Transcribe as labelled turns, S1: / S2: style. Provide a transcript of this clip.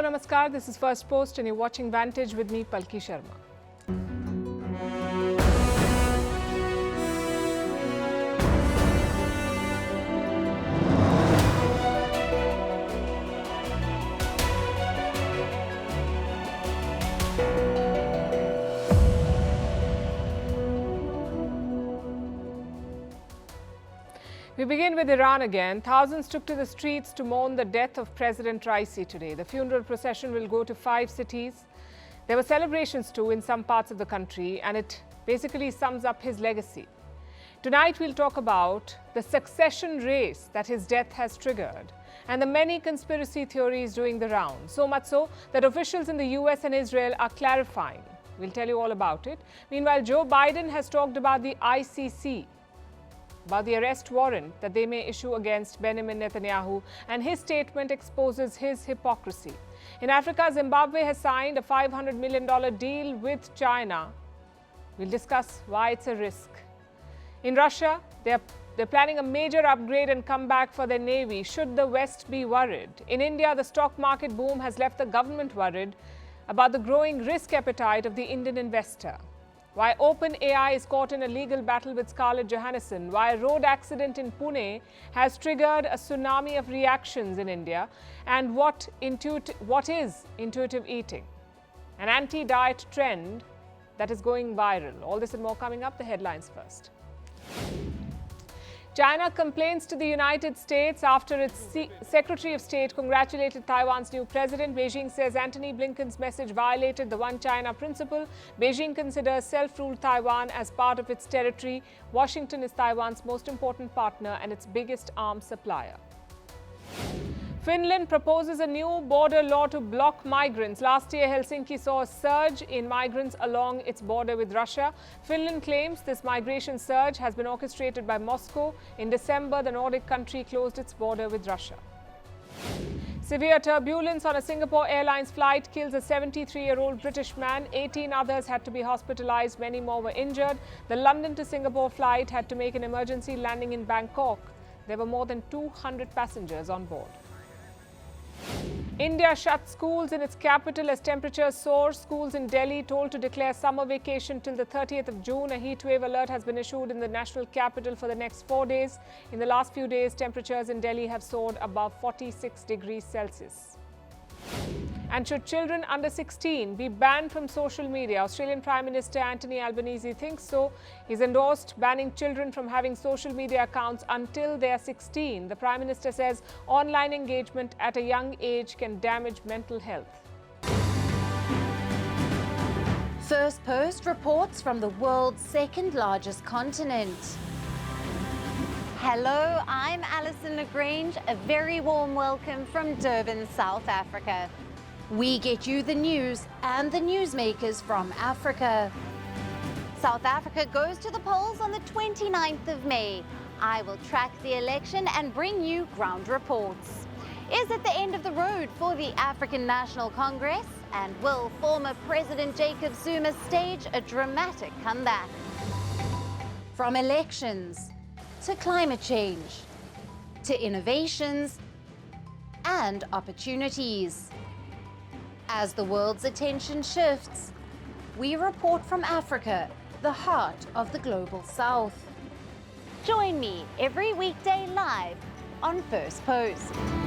S1: Namaskar, this is Firstpost and you're watching Vantage with me, Palki Sharma. We begin with Iran again. Thousands took to the streets to mourn the death of President Raisi today. The funeral procession will go to 5 cities. There were celebrations too in some parts of the country, and it basically sums up his legacy. Tonight we'll talk about the succession race that his death has triggered and the many conspiracy theories doing the round. So much so that officials in the US and Israel are clarifying. We'll tell you all about it. Meanwhile, Joe Biden has talked about the ICC, about the arrest warrant that they may issue against Benjamin Netanyahu, and his statement exposes his hypocrisy. In Africa, Zimbabwe has signed a $500 million deal with China. We'll discuss why it's a risk. In Russia, they're planning a major upgrade and comeback for their navy. Should the West be worried? In India, the stock market boom has left the government worried about the growing risk appetite of the Indian investor. Why OpenAI is caught in a legal battle with Scarlett Johansson. Why a road accident in Pune has triggered a tsunami of reactions in India. And what is intuitive eating? An anti-diet trend that is going viral. All this and more coming up. The headlines first. China complains to the United States after its Secretary of State congratulated Taiwan's new president. Beijing says Antony Blinken's message violated the One China principle. Beijing considers self-ruled Taiwan as part of its territory. Washington is Taiwan's most important partner and its biggest arms supplier. Finland proposes a new border law to block migrants. Last year, Helsinki saw a surge in migrants along its border with Russia. Finland claims this migration surge has been orchestrated by Moscow. In December, the Nordic country closed its border with Russia. Severe turbulence on a Singapore Airlines flight kills a 73-year-old British man. 18 others had to be hospitalised. Many more were injured. The London to Singapore flight had to make an emergency landing in Bangkok. There were more than 200 passengers on board. India shuts schools in its capital as temperatures soar. Schools in Delhi told to declare summer vacation till the 30th of June. A heatwave alert has been issued in the national capital for the next 4 days. In the last few days, temperatures in Delhi have soared above 46 degrees Celsius. And should children under 16 be banned from social media? Australian Prime Minister Anthony Albanese thinks so. He's endorsed banning children from having social media accounts until they are 16. The Prime Minister says online engagement at a young age can damage mental health.
S2: Firstpost reports from the world's second largest continent. Hello, I'm Alison Lagrange. A very warm welcome from Durban, South Africa. We get you the news and the newsmakers from Africa. South Africa goes to the polls on the 29th of May. I will track the election and bring you ground reports. Is it the end of the road for the African National Congress? And will former President Jacob Zuma stage a dramatic comeback? From elections to climate change to innovations and opportunities. As the world's attention shifts, we report from Africa, the heart of the global south. Join me every weekday live on Firstpost.